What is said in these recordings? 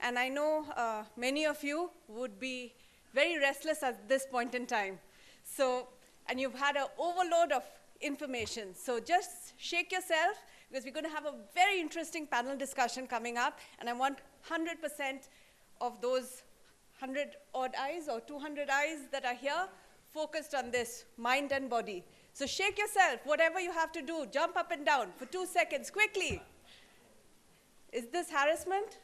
And I know many of you would be very restless at this point in time. So, and you've had an overload of information. So just shake yourself, because we're going to have a very interesting panel discussion coming up. And I want 100% of those 100 odd eyes or 200 eyes that are here focused on this, mind and body. So shake yourself, whatever you have to do, jump up and down for 2 seconds, quickly. Is this harassment?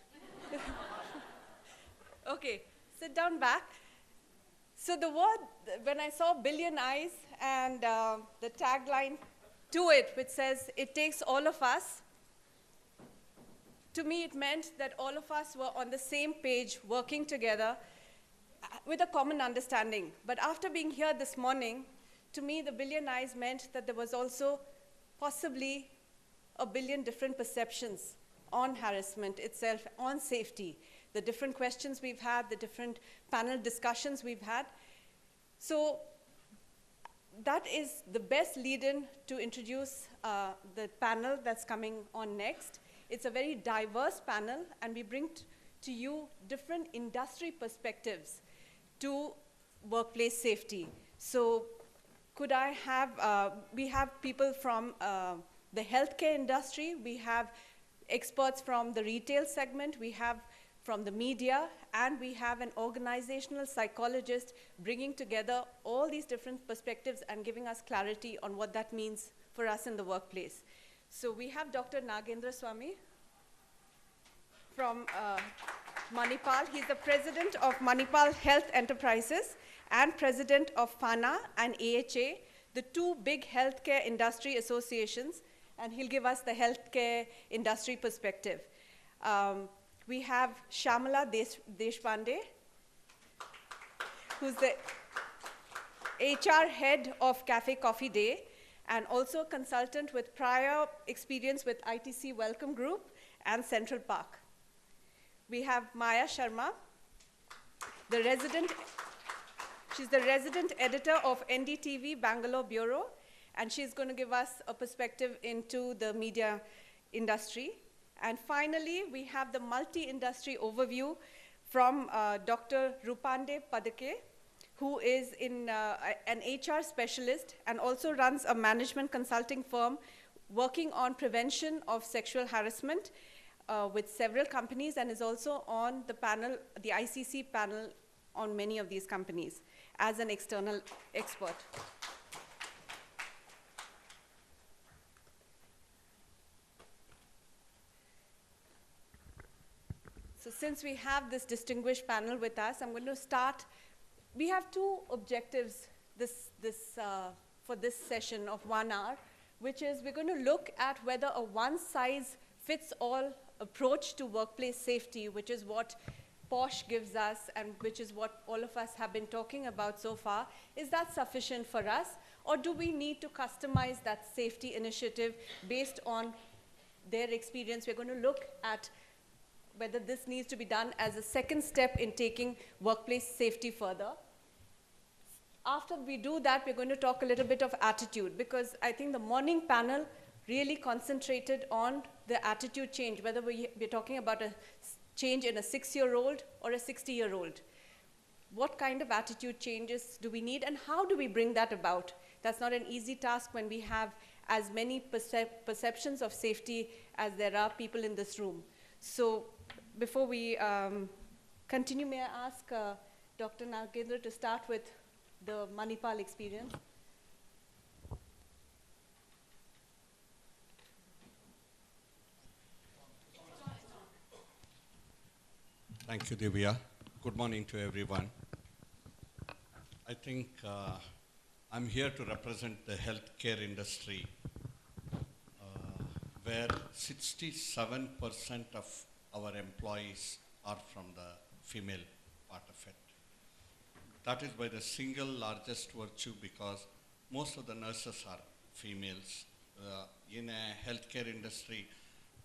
Okay, sit down back. So the word, when I saw billion eyes and the tagline to it, which says, it takes all of us, to me it meant that all of us were on the same page, working together with a common understanding. But after being here this morning, to me the billion eyes meant that there was also possibly a billion different perceptions on harassment itself, on safety, the different questions we've had, the different panel discussions we've had. So that is the best lead-in to introduce the panel that's coming on next. It's a very diverse panel, and we bring to you different industry perspectives to workplace safety. So could I have, we have people from the healthcare industry, we have experts from the retail segment, we have from the media, and we have an organizational psychologist bringing together all these different perspectives and giving us clarity on what that means for us in the workplace. So we have Dr. Nagendra Swamy from Manipal. He's the president of Manipal Health Enterprises and president of FANA and AHA, the two big healthcare industry associations, and he'll give us the healthcare industry perspective. We have Shamala Deshpande, who's the HR head of Cafe Coffee Day, and also a consultant with prior experience with ITC Welcome Group and Central Park. We have Maya Sharma, she's the resident editor of NDTV Bangalore Bureau, and she's going to give us a perspective into the media industry. And finally, we have the multi-industry overview from Dr. Rupande Padake, who is an HR specialist and also runs a management consulting firm working on prevention of sexual harassment with several companies, and is also on the panel, the ICC panel on many of these companies as an external expert. So since we have this distinguished panel with us, I'm going to start. We have two objectives for this session of 1 hour, which is we're going to look at whether a one-size-fits-all approach to workplace safety, which is what POSH gives us and which is what all of us have been talking about so far, is that sufficient for us? Or do we need to customize that safety initiative based on their experience? We're going to look at whether this needs to be done as a second step in taking workplace safety further. After we do that, we're going to talk a little bit of attitude, because I think the morning panel really concentrated on the attitude change, whether we're talking about a change in a 6-year-old or a 60-year-old. What kind of attitude changes do we need, and how do we bring that about? That's not an easy task when we have as many perceptions of safety as there are people in this room. So before we continue, may I ask Dr. Nagendra to start with the Manipal experience? Thank you, Divya. Good morning to everyone. I think I'm here to represent the healthcare industry, where 67% of our employees are from the female part of it. That is by the single largest virtue, because most of the nurses are females. In a healthcare industry,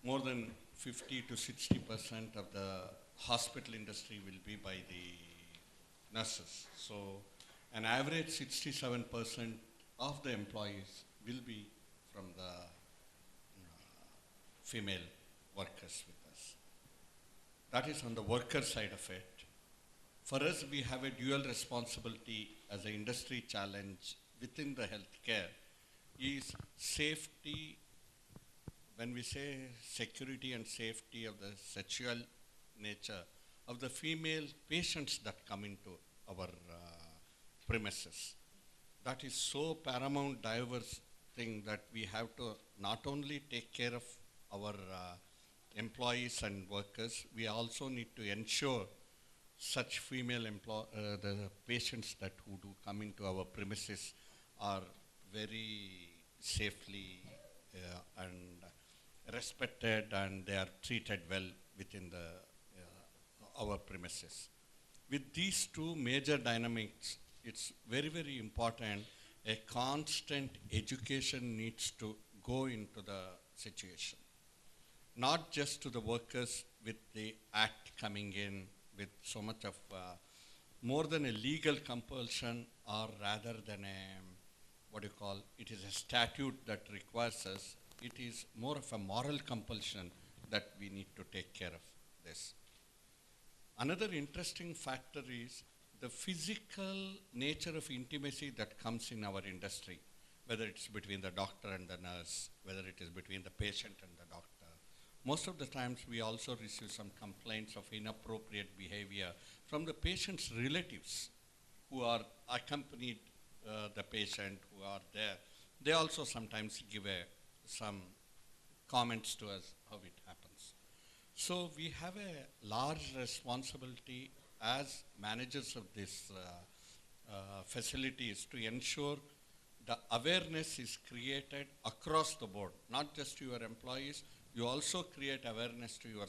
more than 50 to 60% of the hospital industry will be by the nurses. So an average 67% of the employees will be from the female workers with us. That is on the worker side of it. For us, we have a dual responsibility as an industry challenge within the healthcare is safety. When we say security and safety of the sexual nature of the female patients that come into our premises, that is so paramount diverse thing that we have to not only take care of our employees and workers, we also need to ensure such female the patients that who do come into our premises are very safely and respected, and they are treated well within the our premises. With these two major dynamics, it's very, very important. A constant education needs to go into the situation. Not just to the workers with the act coming in with so much of more than a legal compulsion, or rather than a, what do you call, it is a statute that requires us. It is more of a moral compulsion that we need to take care of this. Another interesting factor is the physical nature of intimacy that comes in our industry, whether it's between the doctor and the nurse, whether it is between the patient and the doctor. Most of the times we also receive some complaints of inappropriate behavior from the patient's relatives who are accompanied the patient, who are there. They also sometimes give some comments to us how it happens. So we have a large responsibility as managers of this facilities to ensure the awareness is created across the board, not just to your employees. You also create awareness to your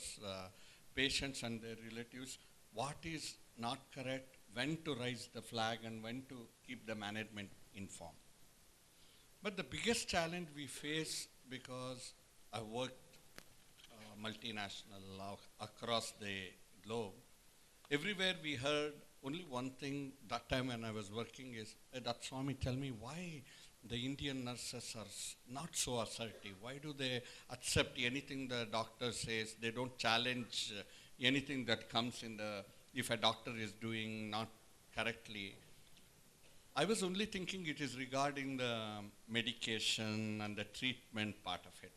patients and their relatives, what is not correct, when to raise the flag, and when to keep the management informed. But the biggest challenge we face, because I worked multinational across the globe, everywhere we heard only one thing that time when I was working is, that Swami, tell me why the Indian nurses are not so assertive. Why do they accept anything the doctor says? They don't challenge anything that comes in the, if a doctor is doing not correctly. I was only thinking it is regarding the medication and the treatment part of it.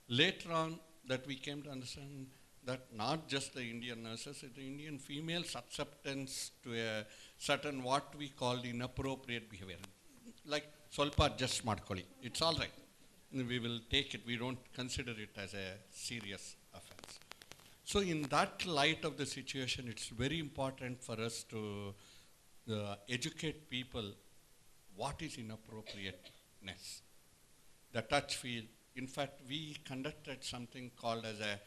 Later on, that we came to understand that not just the Indian nurses, the Indian females' acceptance to a certain what we call inappropriate behavior. Like, solpa adjust ಮಾಡ್ಕೊಳ್ಳಿ, it's all right. We will take it, we don't consider it as a serious offense. So in that light of the situation, it's very important for us to educate people what is inappropriateness, the touch feel. In fact, we conducted something called as a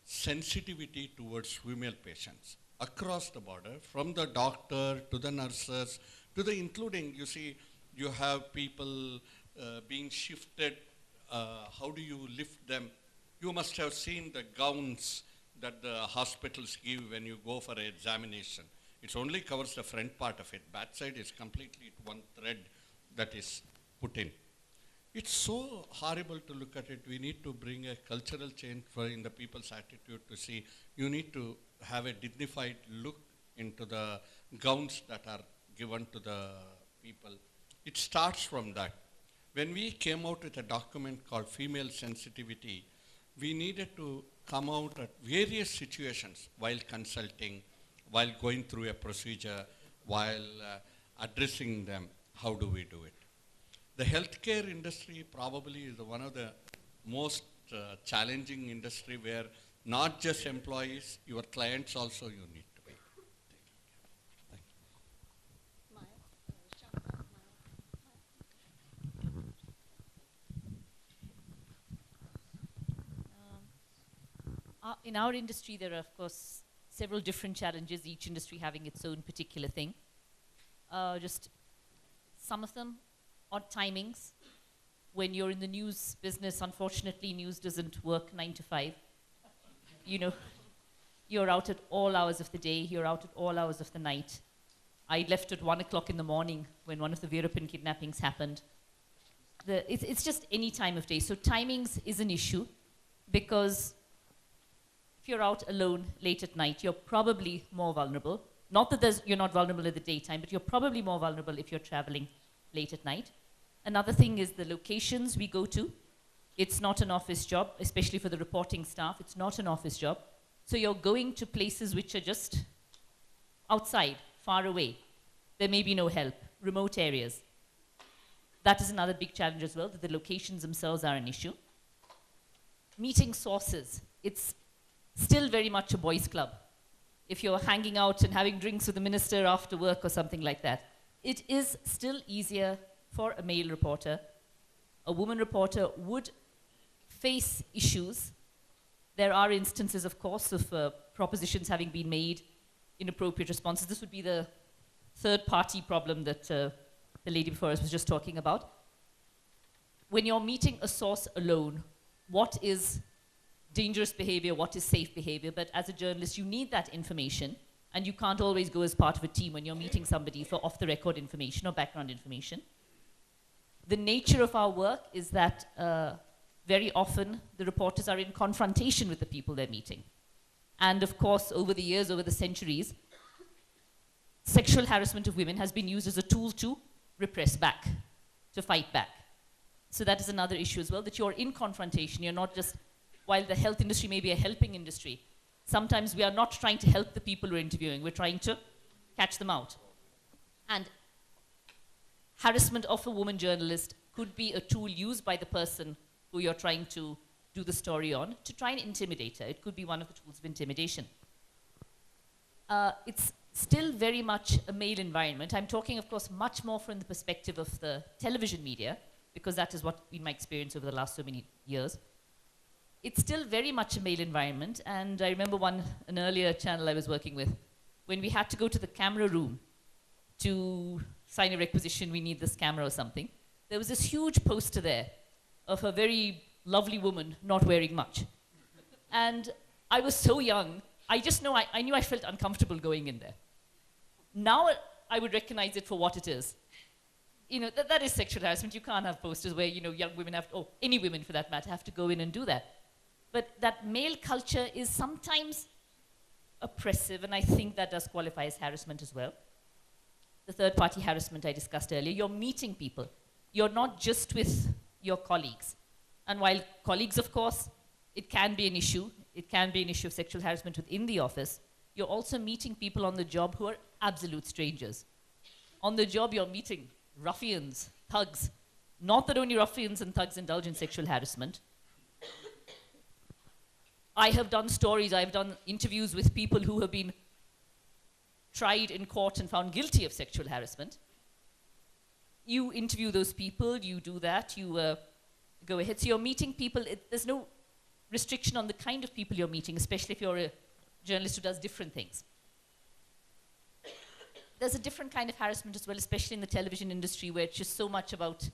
sensitivity towards female patients across the border, from the doctor to the nurses to the including, you see, you have people being shifted. How do you lift them? You must have seen the gowns that the hospitals give when you go for an examination. It only covers the front part of it. Back side is completely one thread that is put in. It's so horrible to look at it. We need to bring a cultural change in the people's attitude to see you need to have a dignified look into the gowns that are given to the people. It starts from that. When we came out with a document called Female Sensitivity, we needed to come out at various situations while consulting, while going through a procedure, while addressing them. How do we do it? The healthcare industry probably is one of the most challenging industry where not just employees, your clients also you need to be taken care. In our industry, there are, of course, several different challenges, each industry having its own particular thing. Just some of them are timings. When you're in the news business, unfortunately, news doesn't work 9 to 5. You know, you're out at all hours of the day, you're out at all hours of the night. I left at 1 o'clock in the morning when one of the Veerappan kidnappings happened. It's just any time of day. So timings is an issue because if you're out alone late at night, you're probably more vulnerable. Not that you're not vulnerable in the daytime, but you're probably more vulnerable if you're traveling late at night. Another thing is the locations we go to. It's not an office job, especially for the reporting staff. It's not an office job. So you're going to places which are just outside, far away. There may be no help, remote areas. That is another big challenge as well, that the locations themselves are an issue. Meeting sources. It's still very much a boys' club. If you're hanging out and having drinks with the minister after work or something like that, it is still easier for a male reporter. A woman reporter would face issues. There are instances, of course, of propositions having been made, inappropriate responses. This would be the third-party problem that the lady before us was just talking about. When you're meeting a source alone, what is dangerous behavior, what is safe behavior? But as a journalist, you need that information, and you can't always go as part of a team when you're meeting somebody for off-the-record information or background information. The nature of our work is that very often the reporters are in confrontation with the people they're meeting. And of course, over the years, over the centuries, sexual harassment of women has been used as a tool to repress back, to fight back. So that is another issue as well, that you're in confrontation. You're not just, while the health industry may be a helping industry, sometimes we are not trying to help the people we're interviewing. We're trying to catch them out. And harassment of a woman journalist could be a tool used by the person who you're trying to do the story on to try and intimidate her. It could be one of the tools of intimidation. It's still very much a male environment. I'm talking, of course, much more from the perspective of the television media, because that is what been my experience over the last so many years. It's still very much a male environment, and I remember an earlier channel I was working with, when we had to go to the camera room to sign a requisition, we need this camera or something, there was this huge poster there of a very lovely woman not wearing much. And I was so young, I just know, I knew I felt uncomfortable going in there. Now I would recognize it for what it is. You know, that is sexual harassment. You can't have posters where, you know, young women have to, or any women for that matter, have to go in and do that. But that male culture is sometimes oppressive, and I think that does qualify as harassment as well. The third-party harassment I discussed earlier, you're meeting people. You're not just with your colleagues. And while colleagues, of course, it can be an issue. It can be an issue of sexual harassment within the office. You're also meeting people on the job who are absolute strangers. On the job, you're meeting ruffians, thugs. Not that only ruffians and thugs indulge in sexual harassment. I have done stories, I've done interviews with people who have been tried in court and found guilty of sexual harassment. You interview those people, you do that, you go ahead. So you're meeting people, there's no restriction on the kind of people you're meeting, especially if you're a journalist who does different things. There's a different kind of harassment as well, especially in the television industry, where it's just so much about,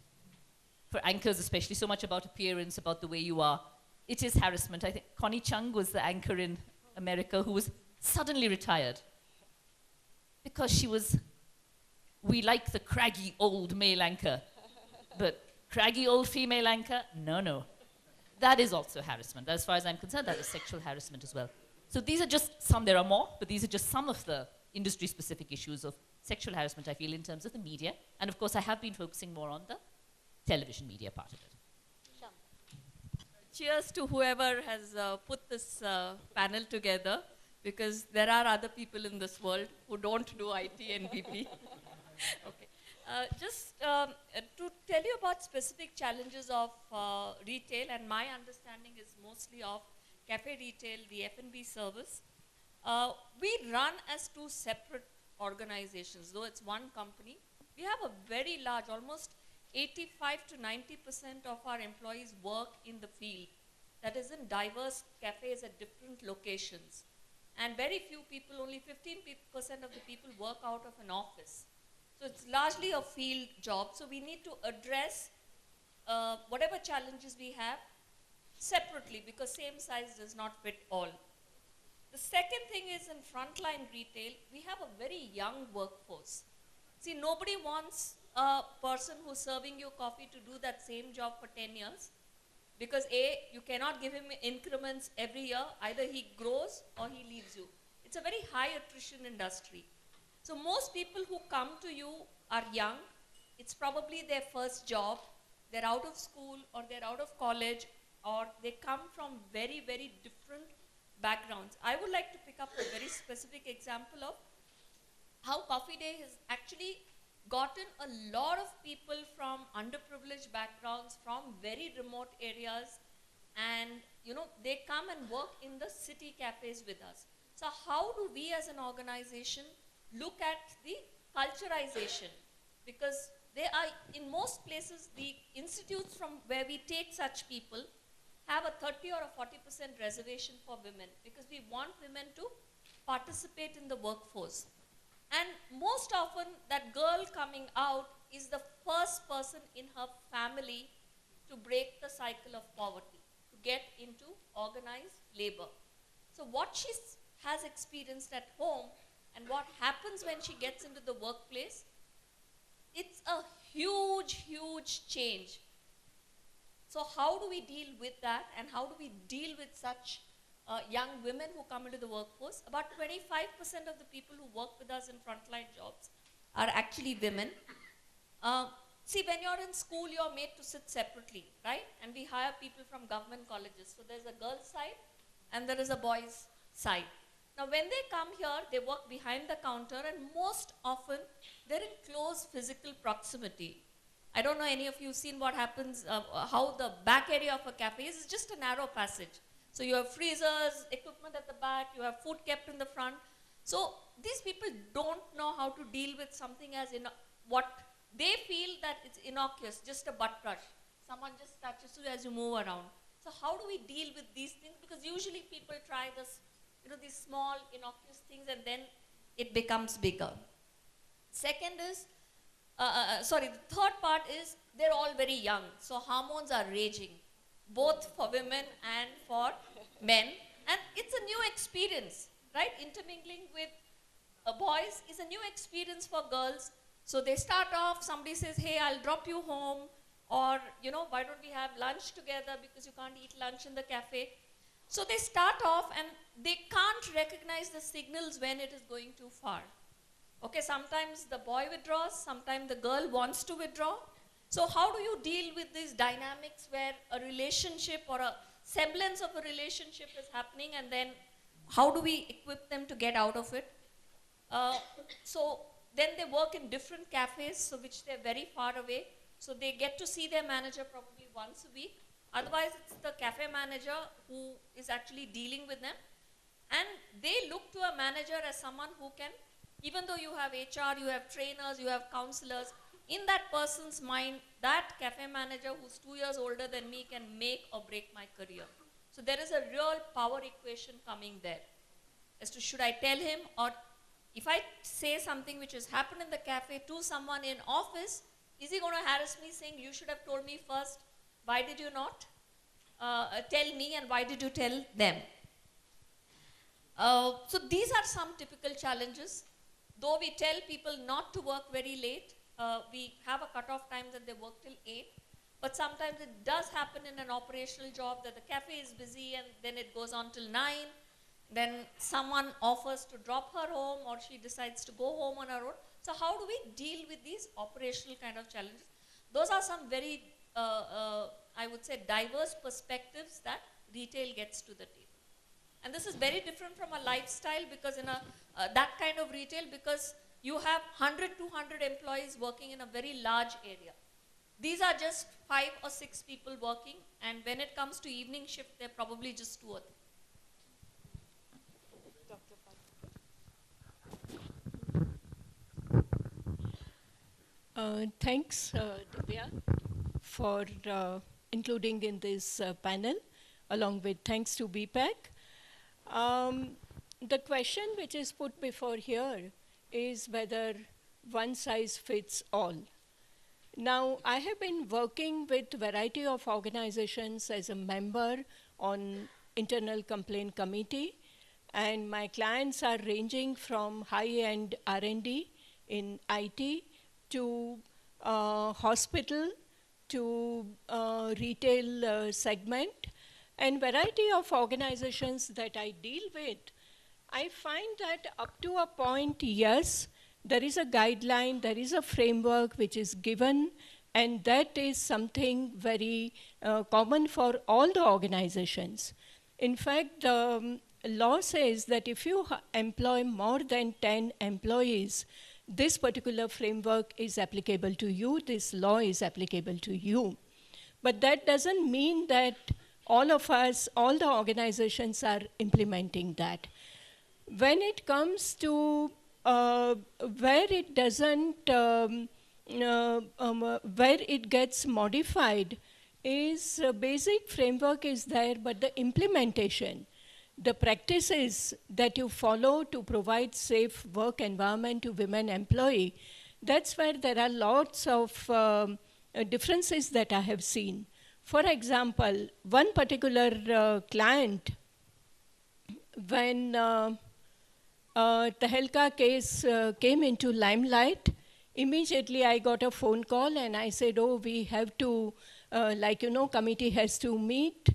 for anchors especially, so much about appearance, about the way you are. It is harassment. I think Connie Chung was the anchor in America who was suddenly retired because she was, we like the craggy old male anchor, but craggy old female anchor, no. That is also harassment. As far as I'm concerned, that is sexual harassment as well. So these are just some, there are more, but these are just some of the industry-specific issues of sexual harassment, I feel, in terms of the media. And of course, I have been focusing more on the television media part of it. Cheers to whoever has put this panel together, because there are other people in this world who don't do IT and BP. Okay. Just to tell you about specific challenges of retail, and my understanding is mostly of cafe retail, the F&B service. We run as two separate organizations, though it's one company. We have a very large, almost 85 to 90% of our employees work in the field. That is in diverse cafes at different locations. And very few people, only 15% of the people work out of an office. So it's largely a field job. So we need to address whatever challenges we have separately, because same size does not fit all. The second thing is, in frontline retail, we have a very young workforce. See, nobody wants a person who's serving you coffee to do that same job for 10 years. Because A, you cannot give him increments every year. Either he grows or he leaves you. It's a very high attrition industry. So most people who come to you are young. It's probably their first job. They're out of school or they're out of college, or they come from very, very different backgrounds. I would like to pick up a very specific example of how Coffee Day has actually gotten a lot of people from underprivileged backgrounds, from very remote areas, and they come and work in the city cafes with us. So how do we as an organization look at the culturization? Because they are, in most places, the institutes from where we take such people have a 30 or a 40% reservation for women, because we want women to participate in the workforce. And most often, that girl coming out is the first person in her family to break the cycle of poverty, to get into organized labor. So what she has experienced at home and what happens when she gets into the workplace, it's a huge, huge change. So how do we deal with that, and how do we deal with such young women who come into the workforce? About 25% of the people who work with us in frontline jobs are actually women. See, when you're in school, you're made to sit separately, right? And we hire people from government colleges. So there's a girl's side and there is a boy's side. Now, when they come here, they work behind the counter, and most often they're in close physical proximity. I don't know any of you seen what happens, how the back area of a cafe is. It's just a narrow passage. So you have freezers, equipment at the back, you have food kept in the front. So these people don't know how to deal with something as what they feel that it's innocuous, just a butt brush. Someone just touches you as you move around. So how do we deal with these things? Because usually people try this, these small innocuous things, and then it becomes bigger. Second is, the third part is they're all very young. So hormones are raging, both for women and for men. And it's a new experience, right? Intermingling with boys is a new experience for girls. So they start off, somebody says, hey, I'll drop you home. Or, why don't we have lunch together, because you can't eat lunch in the cafe. So they start off and they can't recognize the signals when it is going too far. Okay, sometimes the boy withdraws, sometimes the girl wants to withdraw. So how do you deal with these dynamics where a relationship or a semblance of a relationship is happening, and then how do we equip them to get out of it? So then they work in different cafes, so which they're very far away. So they get to see their manager probably once a week. Otherwise, it's the cafe manager who is actually dealing with them. And they look to a manager as someone who can, even though you have HR, you have trainers, you have counselors, in that person's mind, that cafe manager who's 2 years older than me can make or break my career. So there is a real power equation coming there as to, should I tell him, or if I say something which has happened in the cafe to someone in office, is he going to harass me saying, you should have told me first, why did you not tell me, and why did you tell them? So these are some typical challenges. Though we tell people not to work very late, we have a cutoff time that they work till 8. But sometimes it does happen in an operational job that the cafe is busy and then it goes on till 9. Then someone offers to drop her home, or she decides to go home on her own. So how do we deal with these operational kind of challenges? Those are some very, I would say, diverse perspectives that retail gets to the table. And this is very different from a lifestyle, because in that kind of retail, because you have 100, 200 employees working in a very large area. These are just 5 or 6 people working, and when it comes to evening shift, they're probably just 2 or 3. Thanks, Divya, for including in this panel, along with thanks to BPAC. The question which is put before here is whether one size fits all. Now, I have been working with a variety of organizations as a member on internal complaint committee, and my clients are ranging from high-end R&D in IT to hospital, to retail segment and variety of organizations that I deal with, I find that up to a point, yes, there is a guideline, there is a framework which is given, and that is something very common for all the organizations. In fact, the law says that if you employ more than 10 employees, this particular framework is applicable to you, this law is applicable to you. But that doesn't mean that all of us, all the organizations are implementing that. When it comes to where it doesn't, where it gets modified is basic framework is there, but the implementation, the practices that you follow to provide safe work environment to women employee, that's where there are lots of differences that I have seen. For example, one particular client, when Tehelka case came into limelight, immediately I got a phone call and I said, oh, we have to, committee has to meet.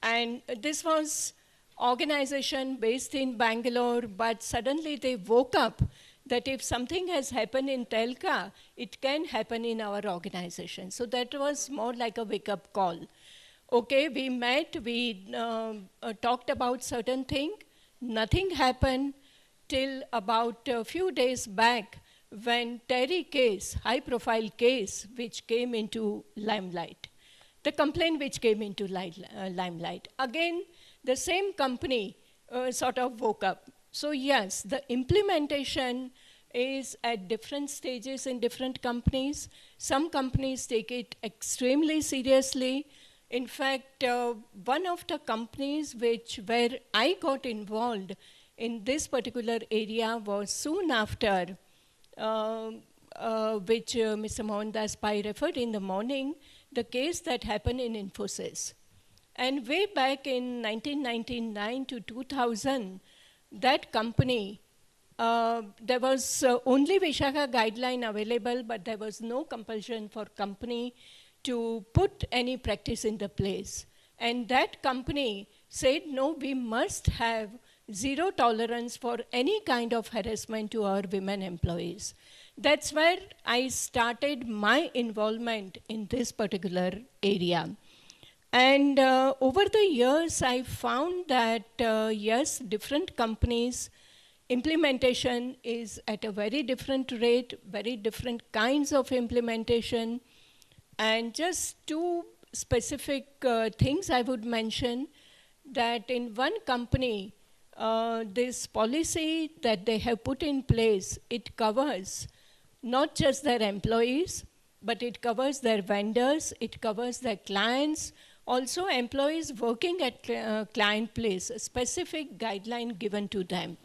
And this was organization based in Bangalore, but suddenly they woke up that if something has happened in Tehelka, it can happen in our organization. So that was more like a wake-up call. Okay, we met, we talked about certain thing. Nothing happened till about a few days back when Terry case, high-profile case, which came into limelight. The complaint which came into limelight. Again, the same company sort of woke up. So yes, the implementation is at different stages in different companies. Some companies take it extremely seriously. In fact, one of the companies where I got involved in this particular area was soon after, which Mr. Mohandas Pai referred in the morning, the case that happened in Infosys. And way back in 1999 to 2000, that company, there was only Vishaka guideline available, but there was no compulsion for company to put any practice in the place. And that company said, no, we must have zero tolerance for any kind of harassment to our women employees. That's where I started my involvement in this particular area. And over the years, I found that, yes, different companies, implementation is at a very different rate, very different kinds of implementation. And just two specific things I would mention, that in one company, this policy that they have put in place, it covers not just their employees, but it covers their vendors, it covers their clients, also employees working at client place, a specific guideline given to them,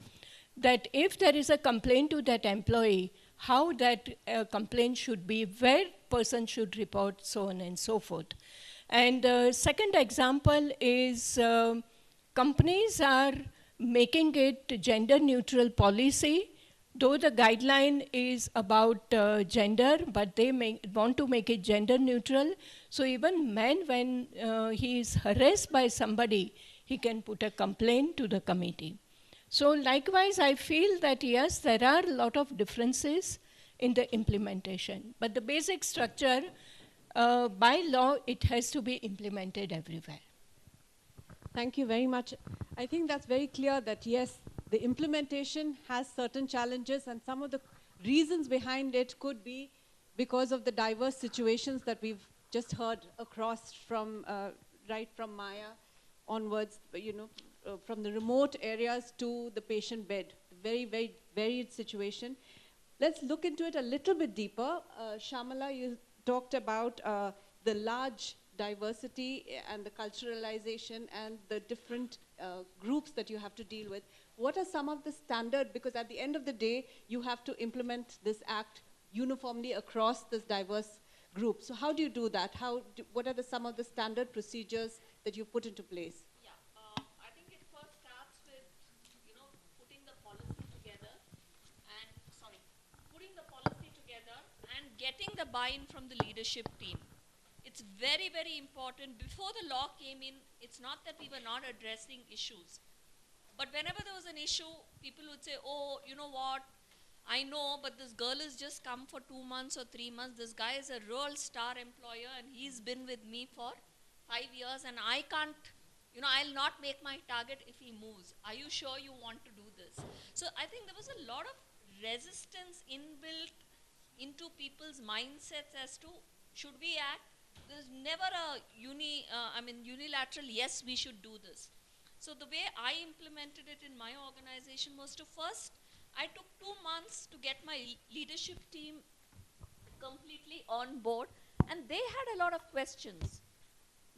that if there is a complaint to that employee, how that complaint should be, where person should report, so on and so forth. And the second example is companies are making it gender neutral policy, though the guideline is about gender, but they want to make it gender neutral. So even man, when he is harassed by somebody, he can put a complaint to the committee. So likewise, I feel that yes, there are a lot of differences in the implementation, but the basic structure, by law, it has to be implemented everywhere. Thank you very much. I think that's very clear that yes, the implementation has certain challenges, and some of the reasons behind it could be because of the diverse situations that we've just heard across from, right from Maya onwards, from the remote areas to the patient bed, very, very varied situation. Let's look into it a little bit deeper. Shamala, you talked about the large diversity and the culturalization and the different groups that you have to deal with. What are some of the standard, because at the end of the day, you have to implement this act uniformly across this diverse group. So how do you do that? What are some of the standard procedures that you put into place? Yeah, I think it first starts with, putting the policy together and getting the buy-in from the leadership team. It's it's very, very important. Before the law came in, it's not that we were not addressing issues. But whenever there was an issue, people would say, oh, you know what, I know, but this girl has just come for 2 months or 3 months. This guy is a real star employer and he's been with me for 5 years and I can't, I'll not make my target if he moves. Are you sure you want to do this? So I think there was a lot of resistance inbuilt into people's mindsets as to should we act. There's never a unilateral, yes, we should do this. So the way I implemented it in my organization was to first, I took 2 months to get my leadership team completely on board, and they had a lot of questions.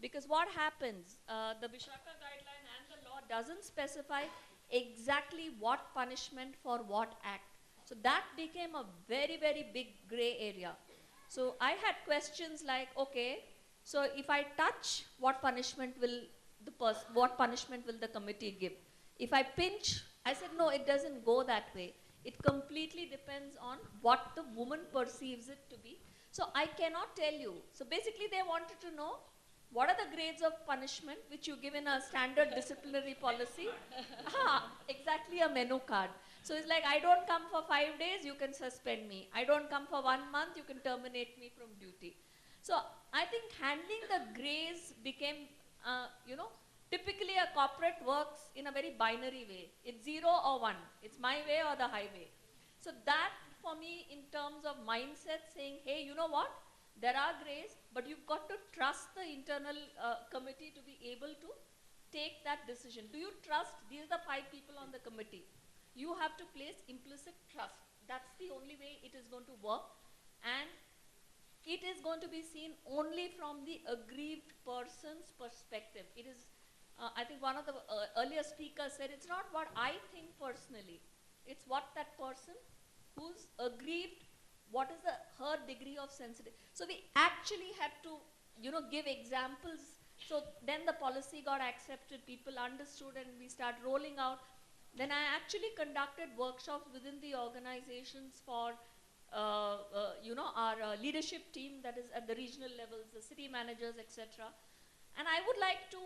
Because what happens, the Vishaka guideline and the law doesn't specify exactly what punishment for what act. So that became a very, very big gray area. So I had questions like, okay, so if I touch, what punishment will the committee give? If I pinch, I said, no, it doesn't go that way. It completely depends on what the woman perceives it to be. So I cannot tell you. So basically they wanted to know what are the grades of punishment which you give in a standard disciplinary policy. Exactly a menu card. So it's like, I don't come for 5 days, you can suspend me. I don't come for 1 month, you can terminate me from duty. So I think handling the grays became, typically a corporate works in a very binary way. It's 0 or 1. It's my way or the highway. So that for me in terms of mindset saying, hey, you know what? There are grays, but you've got to trust the internal committee to be able to take that decision. Do you trust? These are the 5 people on the committee. You have to place implicit trust. That's the only way it is going to work. And it is going to be seen only from the aggrieved person's perspective. It is, I think one of the earlier speakers said, it's not what I think personally. It's what that person who's aggrieved, what is her degree of sensitivity. So we actually had to, give examples. So then the policy got accepted, people understood, and we start rolling out. Then I actually conducted workshops within the organizations for, our leadership team that is at the regional levels, the city managers, etc. And I would like to,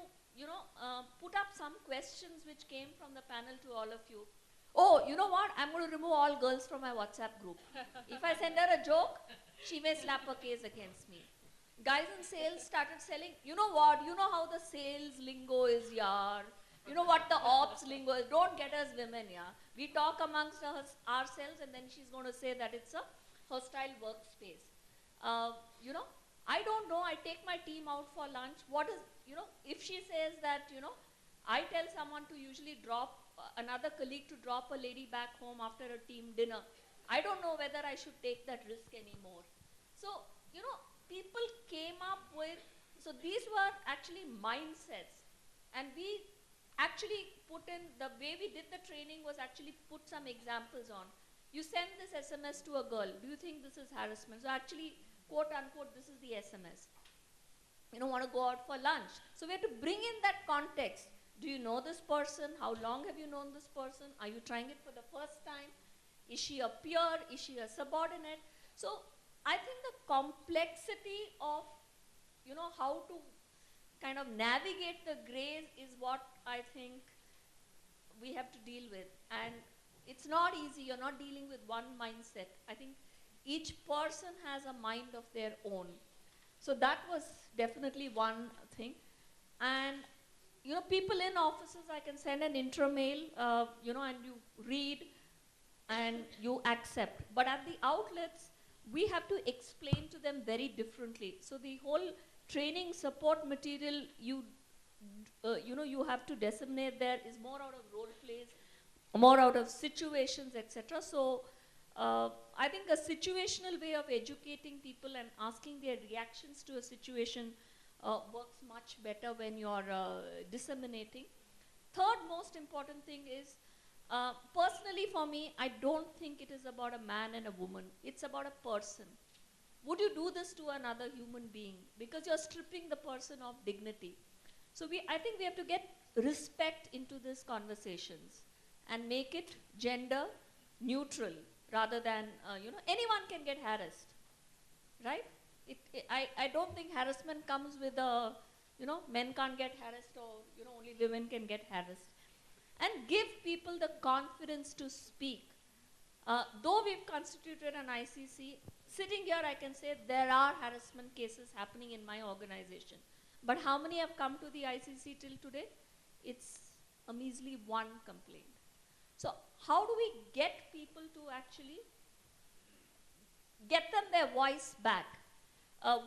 put up some questions which came from the panel to all of you. Oh, you know what? I'm going to remove all girls from my WhatsApp group. If I send her a joke, she may slap a case against me. Guys in sales started selling, you know what? You know how the sales lingo is, yaar. You know what the ops lingo is. Don't get us women, yeah. We talk amongst ourselves and then she's going to say that it's a hostile workspace. I don't know. I take my team out for lunch. What is, if she says that, I tell someone to usually drop, another colleague to drop a lady back home after a team dinner. I don't know whether I should take that risk anymore. So, people came up with, so these were actually mindsets. And we actually put in, the way we did the training was actually put some examples on. You send this SMS to a girl. Do you think this is harassment? So actually, quote unquote, this is the SMS. You don't want to go out for lunch. So we have to bring in that context. Do you know this person? How long have you known this person? Are you trying it for the first time? Is she a peer? Is she a subordinate? So I think the complexity of, how to kind of navigate the grays is what I think we have to deal with. And it's not easy. You're not dealing with one mindset. I think each person has a mind of their own. So that was definitely one thing. And people in offices, I can send an intro mail, and you read and you accept. But at the outlets, we have to explain to them very differently. So the whole training support material you have to disseminate there is more out of role plays, more out of situations, etc. So I think a situational way of educating people and asking their reactions to a situation works much better when you're disseminating. Third most important thing is, personally for me, I don't think it is about a man and a woman. It's about a person. Would you do this to another human being? Because you're stripping the person of dignity. So I think we have to get respect into these conversations and make it gender neutral rather than, anyone can get harassed, right? I don't think harassment comes with a, men can't get harassed or, only women can get harassed. And give people the confidence to speak. Though we've constituted an ICC, sitting here I can say there are harassment cases happening in my organization. But how many have come to the ICC till today? It's a measly one complaint. So how do we get people to actually get them their voice back?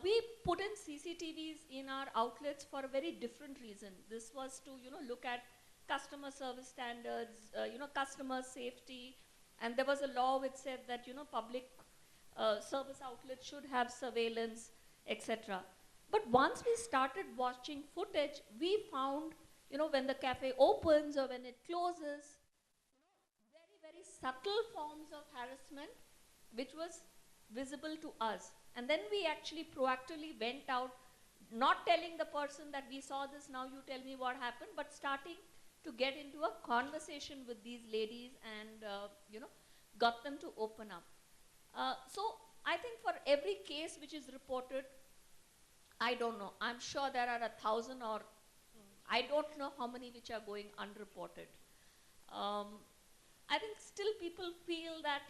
We put in CCTVs in our outlets for a very different reason. This was to, look at customer service standards, customer safety, and there was a law which said that, public service outlets should have surveillance, etc. But once we started watching footage, we found, when the cafe opens or when it closes, very, very subtle forms of harassment, which was visible to us. And then we actually proactively went out, not telling the person that we saw this, now you tell me what happened, but starting to get into a conversation with these ladies and, got them to open up. So I think for every case which is reported, I don't know, I'm sure there are 1,000 or I don't know how many which are going unreported. I think still people feel that,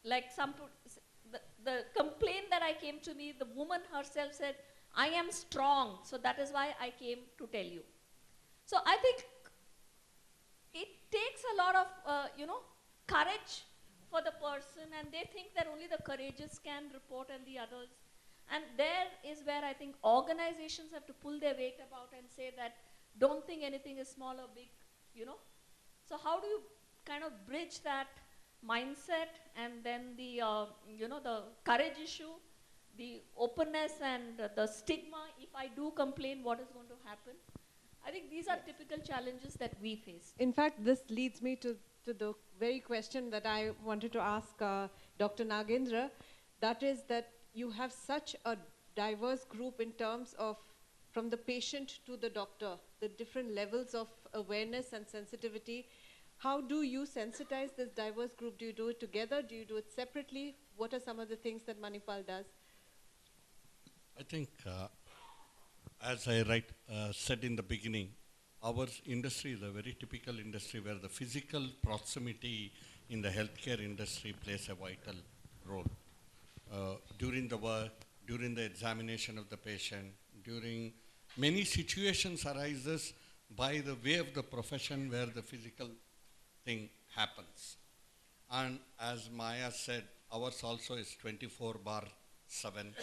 like the complaint that I came to me, the woman herself said, I am strong, so that is why I came to tell you. So I think it takes a lot of, courage for the person, and they think that only the courageous can report and the others. And there is where I think organizations have to pull their weight about and say that don't think anything is small or big, So how do you kind of bridge that mindset and then the, the courage issue, the openness and the stigma, if I do complain, what is going to happen? I think these are typical challenges that we face. In fact, this leads me to the very question that I wanted to ask Dr. Nagendra. That is that you have such a diverse group in terms of from the patient to the doctor, the different levels of awareness and sensitivity. How do you sensitize this diverse group? Do you do it together? Do you do it separately? What are some of the things that Manipal does? I think, as I said in the beginning, our industry is a very typical industry where the physical proximity in the healthcare industry plays a vital role. During the work, during the examination of the patient, during many situations arises by the way of the profession where the physical thing happens. And as Maya said, ours also is 24/7,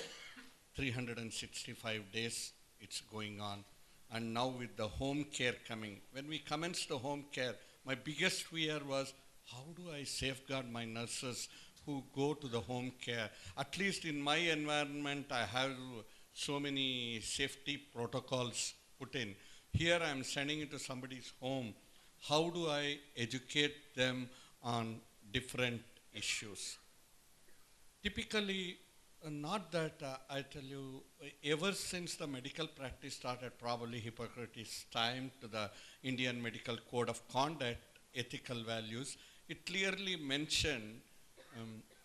365 days it's going on. And now with the home care coming, when we commenced the home care, my biggest fear was, how do I safeguard my nurses who go to the home care? At least in my environment, I have so many safety protocols put in. Here I am sending it to somebody's home. How do I educate them on different issues? Typically, not that I tell you, ever since the medical practice started, probably Hippocrates' time, to the Indian Medical Code of Conduct, ethical values, it clearly mentioned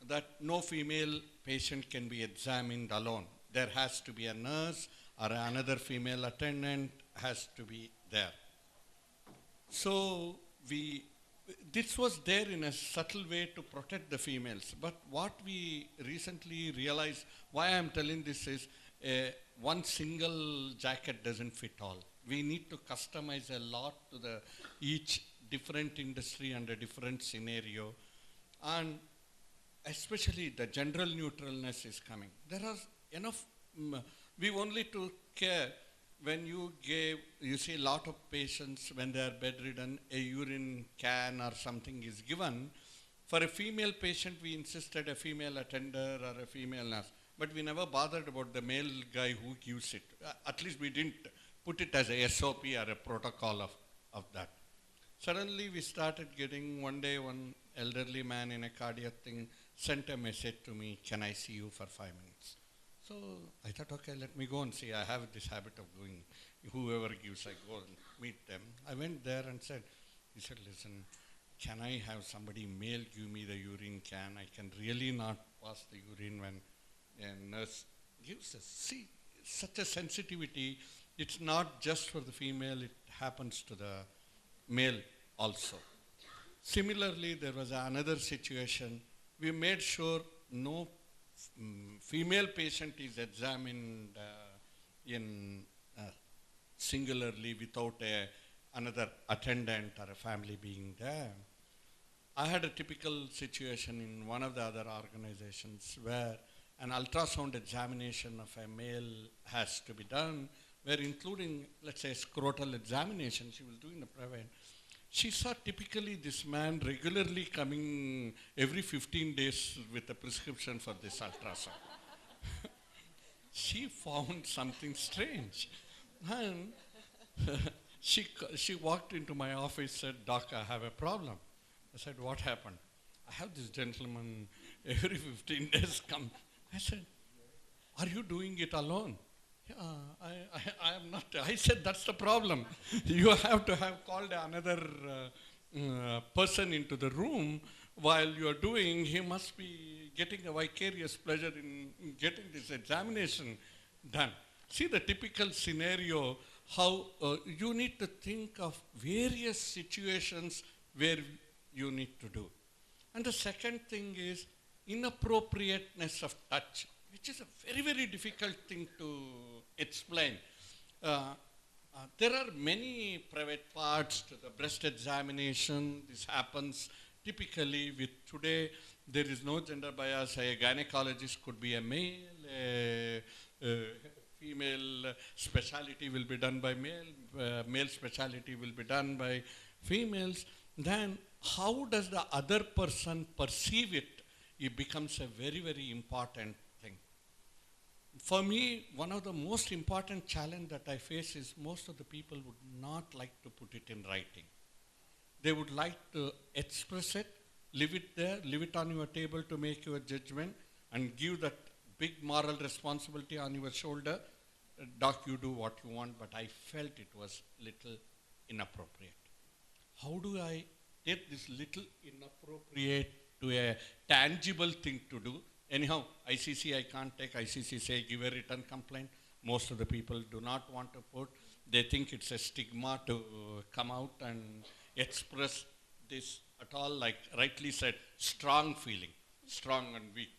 that no female patient can be examined alone. There has to be a nurse or another female attendant has to be there. So this was there in a subtle way to protect the females. But what we recently realized, why I'm telling this is, one single jacket doesn't fit all. We need to customize a lot to each different industry and a different scenario. And especially the general neutralness is coming. There are enough, we only took care when you see a lot of patients when they are bedridden, a urine can or something is given. For a female patient, we insisted a female attender or a female nurse, but we never bothered about the male guy who gives it. At least we didn't put it as a SOP or a protocol of that. Suddenly we started getting, one day one elderly man in a cardiac thing sent a message to me, can I see you for 5 minutes? So I thought, okay, let me go and see. I have this habit of going, whoever gives, I go and meet them. I went there and said, he said, listen, can I have somebody male give me the urine can? I can really not pass the urine when a nurse gives us. See, such a sensitivity, it's not just for the female, it happens to the male also. Similarly, there was another situation. We made sure no female patient is examined in singularly without another attendant or a family being there. I had a typical situation in one of the other organizations where an ultrasound examination of a male has to be done, where including, let's say, scrotal examination, she was doing the private. She saw typically this man regularly coming every 15 days with a prescription for this ultrasound. She found something strange. And she walked into my office, said, "Doc, I have a problem." I said, "What happened?" "I have this gentleman every 15 days come." I said, "Are you doing it alone?" "Yeah, I am not." I said, "That's the problem. You have to have called another person into the room while you are doing. He must be getting a vicarious pleasure in getting this examination done." See the typical scenario, how you need to think of various situations where you need to do. And the second thing is inappropriateness of touch, which is a very, very difficult thing to explain. There are many private parts to the breast examination. This happens typically with today. There is no gender bias. A gynecologist could be a male, a female specialty will be done by male, male specialty will be done by females. Then how does the other person perceive it? It becomes a very, very important thing. For me, one of the most important challenge that I face is most of the people would not like to put it in writing. They would like to express it, leave it there, leave it on your table to make your judgment, and give that big moral responsibility on your shoulder. "Doc, you do what you want," but I felt it was little inappropriate. How do I take this little inappropriate to a tangible thing to do? Anyhow, ICC, I can't take ICC, say give a written complaint. Most of the people do not want to put. They think it's a stigma to come out and express this at all, like rightly said, strong feeling, strong and weak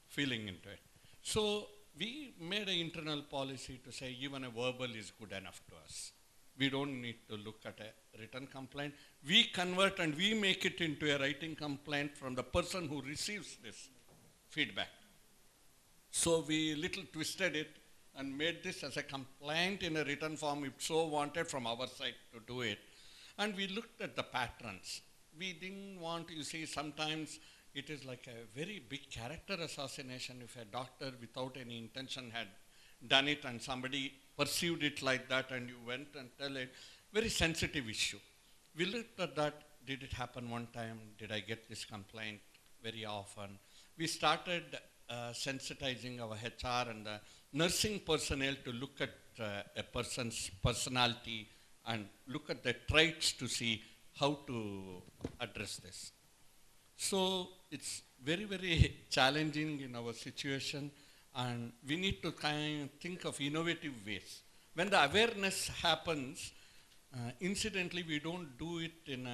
feeling into it. So we made an internal policy to say even a verbal is good enough to us. We don't need to look at a written complaint. We convert and we make it into a writing complaint from the person who receives this feedback. So we little twisted it and made this as a complaint in a written form if so wanted from our side to do it. And we looked at the patterns. We didn't want, you see, sometimes it is like a very big character assassination if a doctor without any intention had done it and somebody perceived it like that and you went and tell it. Very sensitive issue. We looked at that. Did it happen one time? Did I get this complaint very often? We started sensitizing our HR and the nursing personnel to look at a person's personality and look at the traits to see how to address this. So it's very, very challenging in our situation, and we need to kind of think of innovative ways. When the awareness happens, incidentally, we don't do it in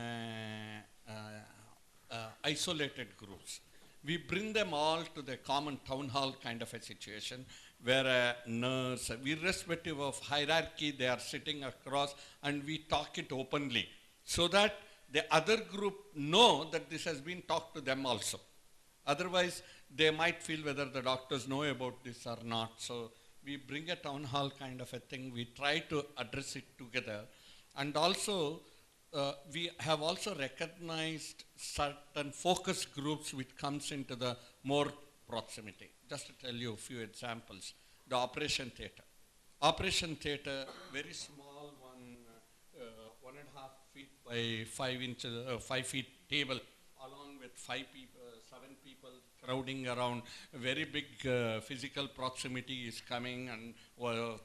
isolated groups. We bring them all to the common town hall kind of a situation where a nurse, irrespective of hierarchy, they are sitting across and we talk it openly so that the other group know that this has been talked to them also. Otherwise, they might feel whether the doctors know about this or not. So we bring a town hall kind of a thing. We try to address it together. And also, we have also recognized certain focus groups which comes into the more proximity. Just to tell you a few examples. The operation theater. Operation theater, very small one, 1.5 feet by 5 inches, 5 feet table, along with 7 people crowding around. A very big physical proximity is coming, and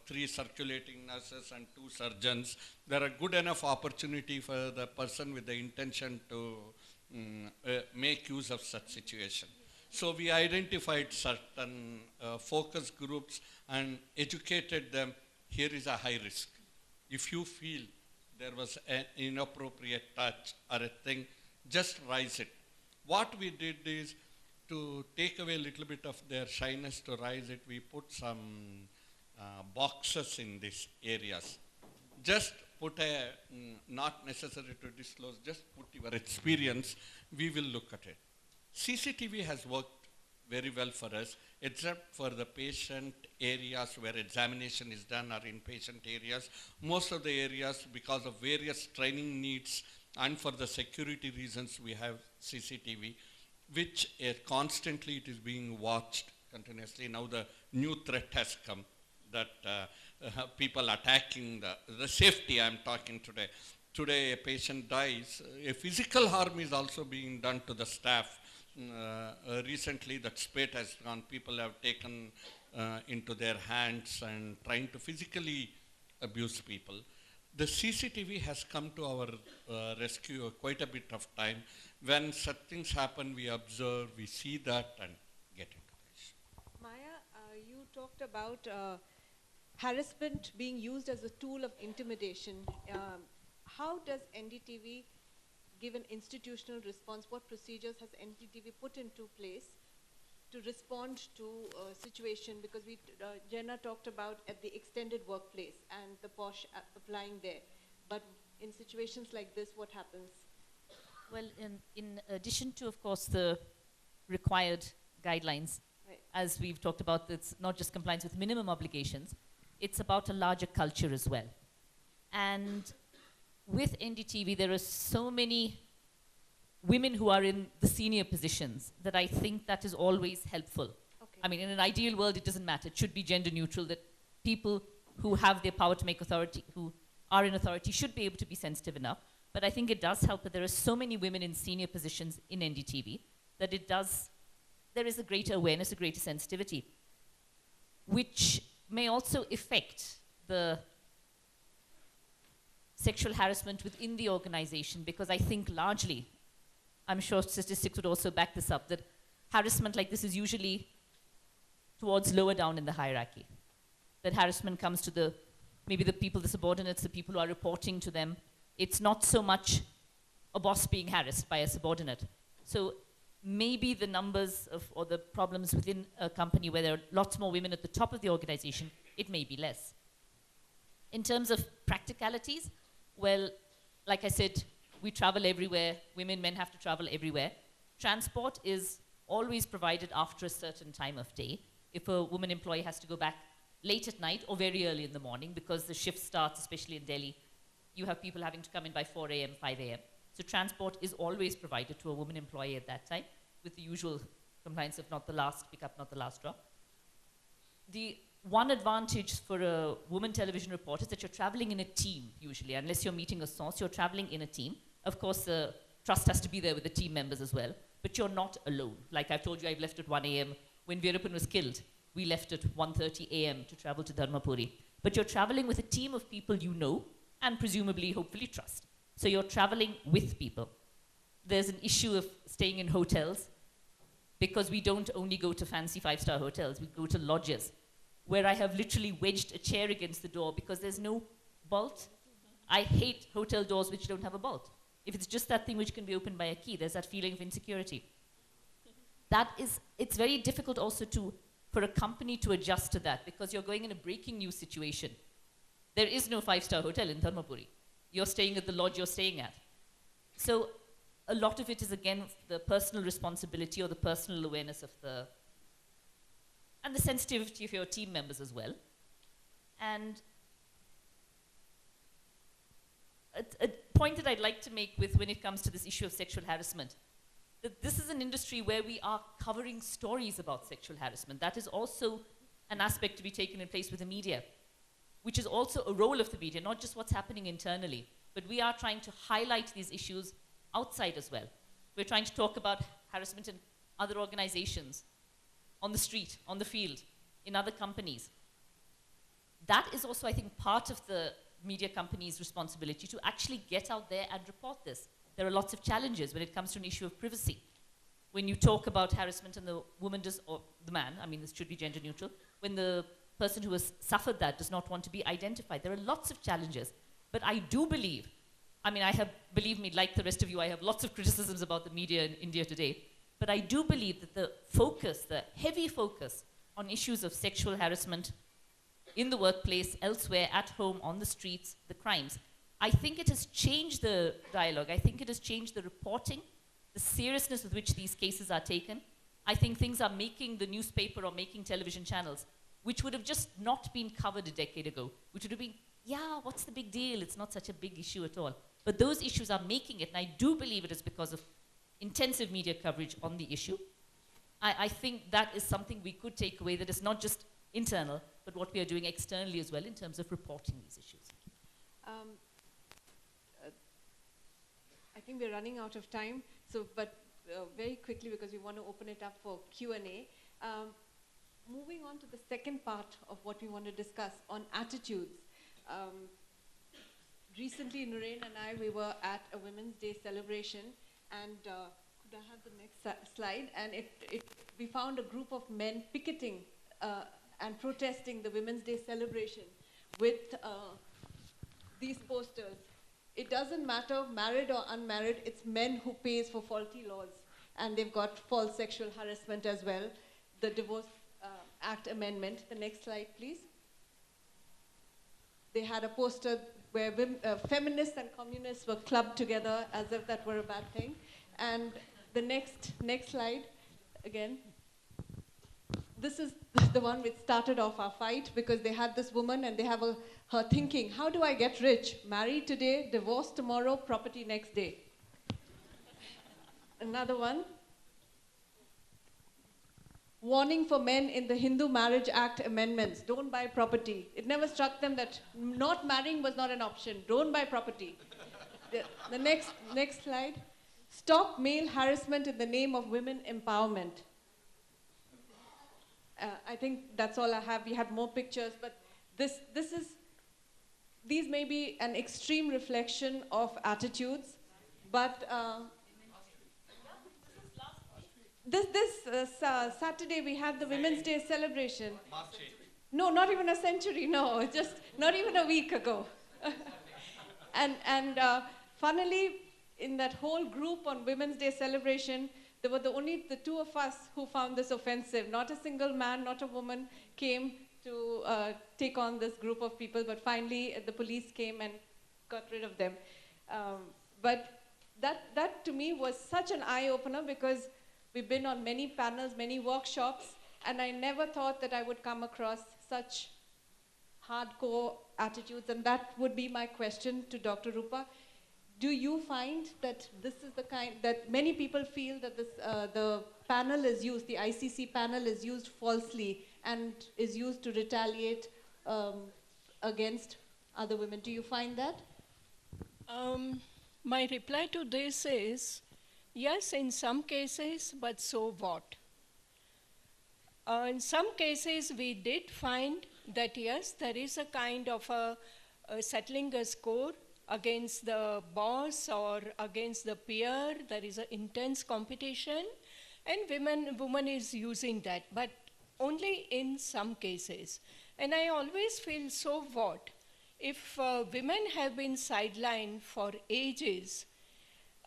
3 circulating nurses and 2 surgeons. There are good enough opportunity for the person with the intention to make use of such situation. So we identified certain focus groups and educated them, here is a high risk. If you feel there was an inappropriate touch or a thing, just rise it. What we did is to take away a little bit of their shyness to rise it, we put some boxes in these areas. Just put a, not necessary to disclose, just put your experience, we will look at it. CCTV has worked very well for us, except for the patient areas where examination is done or inpatient areas. Most of the areas, because of various training needs and for the security reasons, we have CCTV, which constantly it is being watched continuously. Now the new threat has come that people attacking the safety I'm talking today. Today a patient dies, a physical harm is also being done to the staff. Recently that spate has gone, people have taken into their hands and trying to physically abuse people. The CCTV has come to our rescue quite a bit of time. When such things happen, we observe, we see that and get into this. Maya, you talked about harassment being used as a tool of intimidation. How does NDTV give an institutional response? What procedures has NDTV put into place to respond to a situation? Because Jenna talked about at the extended workplace and the POSH applying there. But in situations like this, what happens? Well, in addition to, of course, the required guidelines, Right. as we've talked about, it's not just compliance with minimum obligations, it's about a larger culture as well. And with NDTV, there are so many women who are in the senior positions that I think that is always helpful. Okay. I mean, in an ideal world, it doesn't matter. It should be gender neutral, that people who have their power to make authority, who are in authority, should be able to be sensitive enough. But I think it does help that there are so many women in senior positions in NDTV that it does, there is a greater awareness, a greater sensitivity, which may also affect the sexual harassment within the organization, because I think largely, I'm sure statistics would also back this up, that harassment like this is usually towards lower down in the hierarchy. That harassment comes to maybe the people, the subordinates, the people who are reporting to them. It's not so much a boss being harassed by a subordinate. So maybe the numbers or the problems within a company where there are lots more women at the top of the organization, it may be less. In terms of practicalities, well, like I said, we travel everywhere. Women, men have to travel everywhere. Transport is always provided after a certain time of day. If a woman employee has to go back late at night or very early in the morning, because the shift starts, especially in Delhi, you have people having to come in by 4 a.m., 5 a.m. So transport is always provided to a woman employee at that time, with the usual compliance of not the last pickup, not the last drop. The one advantage for a woman television reporter is that you're traveling in a team, usually. Unless you're meeting a source, you're traveling in a team. Of course, the trust has to be there with the team members as well, but you're not alone. Like I've told you, I've left at 1 a.m. When Veerappan was killed, we left at 1:30 a.m. to travel to Dharmapuri. But you're traveling with a team of people you know and presumably, hopefully, trust. So you're traveling with people. There's an issue of staying in hotels, because we don't only go to fancy 5-star hotels, we go to lodges, where I have literally wedged a chair against the door because there's no bolt. I hate hotel doors which don't have a bolt. If it's just that thing which can be opened by a key, there's that feeling of insecurity. It's very difficult also for a company to adjust to that, because you're going in a breaking news situation. There is no 5-star hotel in Dharmapuri. You're staying at the lodge you're staying at. So a lot of it is, again, the personal responsibility or the personal awareness of and the sensitivity of your team members as well. And a point that I'd like to make when it comes to this issue of sexual harassment, that this is an industry where we are covering stories about sexual harassment. That is also an aspect to be taken in place with the media, which is also a role of the media, not just what's happening internally, but we are trying to highlight these issues outside as well. We're trying to talk about harassment in other organizations, on the street, on the field, in other companies. That is also, I think, part of the media company's responsibility to actually get out there and report this. There are lots of challenges when it comes to an issue of privacy. when you talk about harassment and the woman does, or the man, I mean, this should be gender neutral, when the person who has suffered that does not want to be identified. There are lots of challenges. But I do believe, I mean, believe me, like the rest of you, I have lots of criticisms about the media in India today. But I do believe that the focus, the heavy focus on issues of sexual harassment in the workplace, elsewhere, at home, on the streets, the crimes, I think it has changed the dialogue. I think it has changed the reporting, the seriousness with which these cases are taken. I think things are making the newspaper or making television channels, which would have just not been covered a decade ago, which would have been, yeah, what's the big deal? It's not such a big issue at all. But those issues are making it, and I do believe it is because of intensive media coverage on the issue. I think that is something we could take away, that is not just internal, but what we are doing externally as well in terms of reporting these issues. I think we're running out of time, so but very quickly, because we want to open it up for Q&A. Moving on to the second part of what we want to discuss on attitudes. Recently, Nurain and I, we were at a Women's Day celebration, and could I have the next slide? And we found a group of men picketing and protesting the Women's Day celebration with these posters. It doesn't matter, married or unmarried, it's men who pays for faulty laws. And they've got false sexual harassment as well, the Divorce Act Amendment. The next slide, please. They had a poster where feminists and communists were clubbed together as if that were a bad thing. And the next slide, again. This is the one which started off our fight, because they had this woman and they have her thinking, how do I get rich? Marry today, divorce tomorrow, property next day. Another one. Warning for men in the Hindu Marriage Act amendments. Don't buy property. It never struck them that not marrying was not an option. Don't buy property. The next slide. Stop male harassment in the name of women empowerment. I think that's all I have. We have more pictures, but these may be an extreme reflection of attitudes, but Saturday we had the Women's Day celebration. No, not even a century, no, just not even a week ago. and funnily, in that whole group on Women's Day celebration, there were only the two of us who found this offensive. Not a single man, not a woman came to take on this group of people, but finally the police came and got rid of them. But that to me was such an eye-opener, because we've been on many panels, many workshops, and I never thought that I would come across such hardcore attitudes, and that would be my question to Dr. Rupa. Do you find that this is the kind that many people feel that the panel is used, the ICC panel is used falsely and is used to retaliate against other women? Do you find that? My reply to this is, yes, in some cases, but so what? In some cases, we did find that, yes, there is a kind of a settling a score against the boss or against the peer. There is an intense competition, and woman is using that, but only in some cases. And I always feel, so what? If women have been sidelined for ages,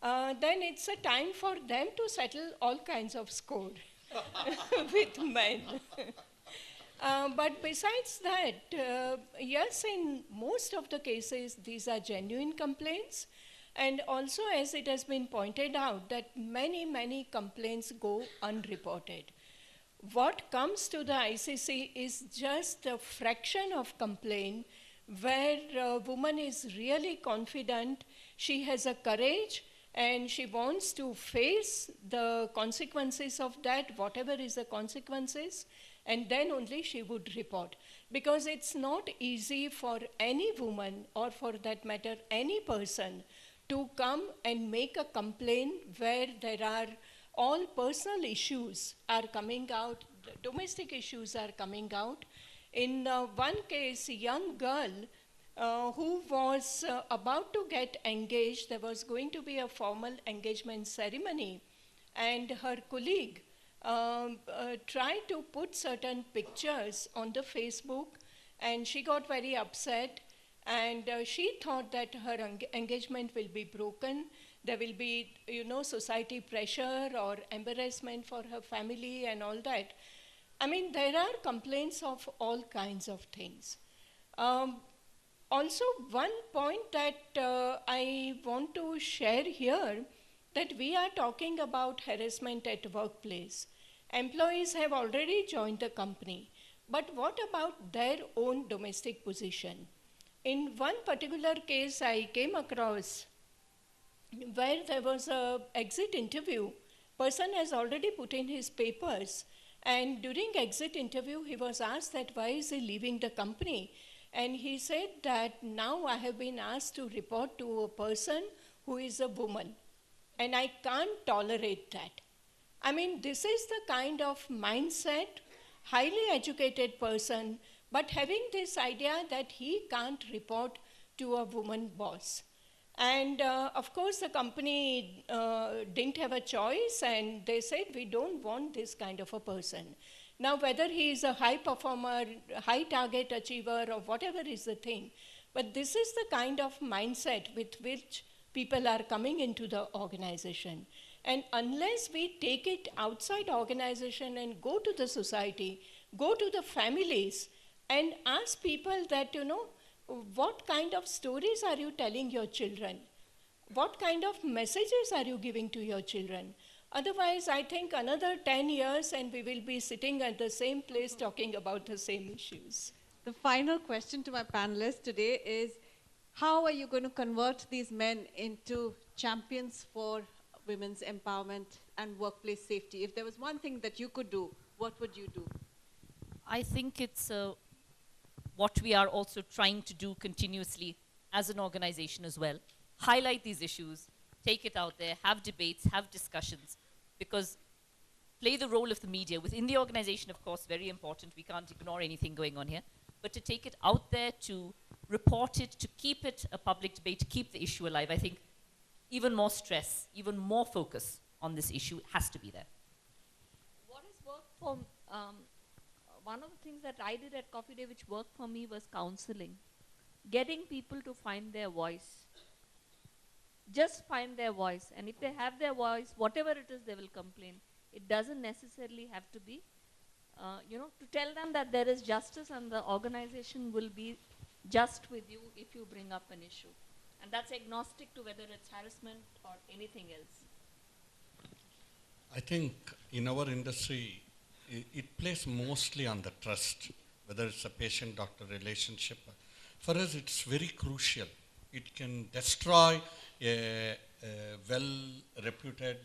then it's a time for them to settle all kinds of score with men. But besides that, yes, in most of the cases, these are genuine complaints. And also, as it has been pointed out, that many, many complaints go unreported. What comes to the ICC is just a fraction of complaint where a woman is really confident, she has a courage, and she wants to face the consequences of that, whatever is the consequences, and then only she would report. Because it's not easy for any woman, or for that matter, any person, to come and make a complaint where there are all personal issues are coming out, domestic issues are coming out. In one case, a young girl who was about to get engaged, there was going to be a formal engagement ceremony, and her colleague tried to put certain pictures on the Facebook, and she got very upset, and she thought that her engagement will be broken. There will be, society pressure or embarrassment for her family and all that. I mean, there are complaints of all kinds of things. Also, one point that I want to share here, that we are talking about harassment at workplace. Employees have already joined the company, but what about their own domestic position? In one particular case I came across where there was an exit interview. Person has already put in his papers, and during exit interview he was asked that why is he leaving the company, and he said that now I have been asked to report to a person who is a woman, and I can't tolerate that. I mean, this is the kind of mindset, highly educated person, but having this idea that he can't report to a woman boss. And of course, the company didn't have a choice, and they said, we don't want this kind of a person. Now, whether he is a high performer, high target achiever, or whatever is the thing, but this is the kind of mindset with which people are coming into the organization. And unless we take it outside organization and go to the society, go to the families, and ask people that, what kind of stories are you telling your children? What kind of messages are you giving to your children? Otherwise, I think another 10 years and we will be sitting at the same place talking about the same issues. The final question to my panelists today is, how are you going to convert these men into champions for women's empowerment and workplace safety? If there was one thing that you could do, what would you do? I think it's what we are also trying to do continuously as an organization as well. Highlight these issues, take it out there, have debates, have discussions, because play the role of the media. Within the organization, of course, very important. We can't ignore anything going on here. But to take it out there, to report it, to keep it a public debate, to keep the issue alive, I think even more stress, even more focus on this issue has to be there. What has worked for, one of the things that I did at Coffee Day which worked for me was counseling. Getting people to find their voice. Just find their voice. And if they have their voice, whatever it is, they will complain. It doesn't necessarily have to be, to tell them that there is justice and the organization will be just with you if you bring up an issue. And that's agnostic to whether it's harassment or anything else. I think in our industry, it plays mostly on the trust, whether it's a patient-doctor relationship. For us, it's very crucial. It can destroy a well-reputed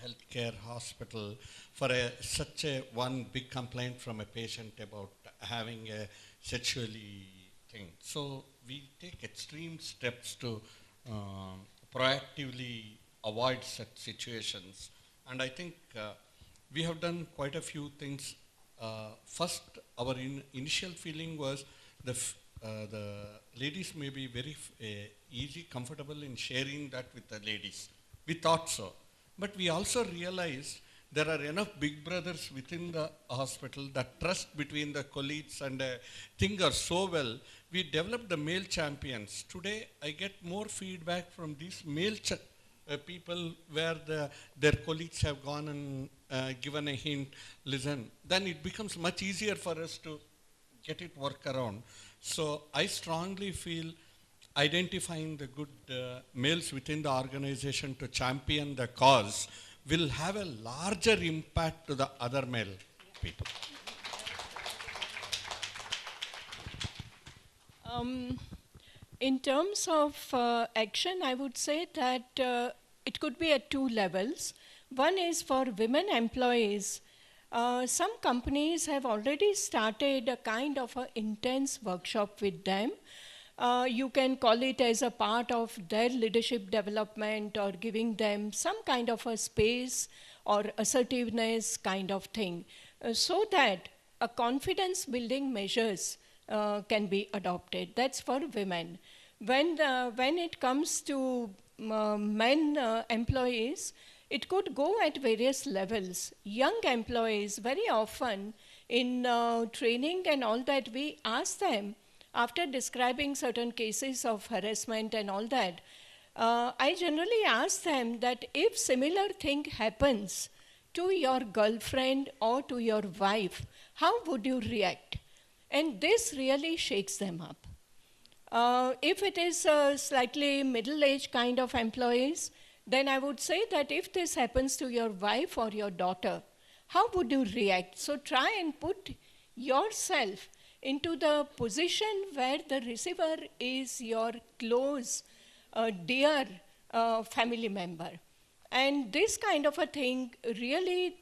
healthcare hospital for such a one big complaint from a patient about having a sexually thing. So we take extreme steps to proactively avoid such situations. And I think we have done quite a few things. First, our initial feeling was the ladies may be very easy, comfortable in sharing that with the ladies. We thought so. But we also realized there are enough big brothers within the hospital that trust between the colleagues and things are so well. We developed the male champions. Today, I get more feedback from these male people where their colleagues have gone and given a hint, listen. Then it becomes much easier for us to get it work around. So I strongly feel identifying the good males within the organization to champion the cause will have a larger impact to the other male people. In terms of action, I would say that it could be at two levels. One is for women employees. Some companies have already started a kind of an intense workshop with them. You can call it as a part of their leadership development or giving them some kind of a space or assertiveness kind of thing, so that a confidence building measures can be adopted. That's for women. When it comes to men employees, it could go at various levels. Young employees, very often in training and all that, we ask them, after describing certain cases of harassment and all that, I generally ask them that if similar thing happens to your girlfriend or to your wife, how would you react? And this really shakes them up. If it is slightly middle-aged kind of employees, then I would say that if this happens to your wife or your daughter, how would you react? So try and put yourself into the position where the receiver is your close, dear family member. And this kind of a thing really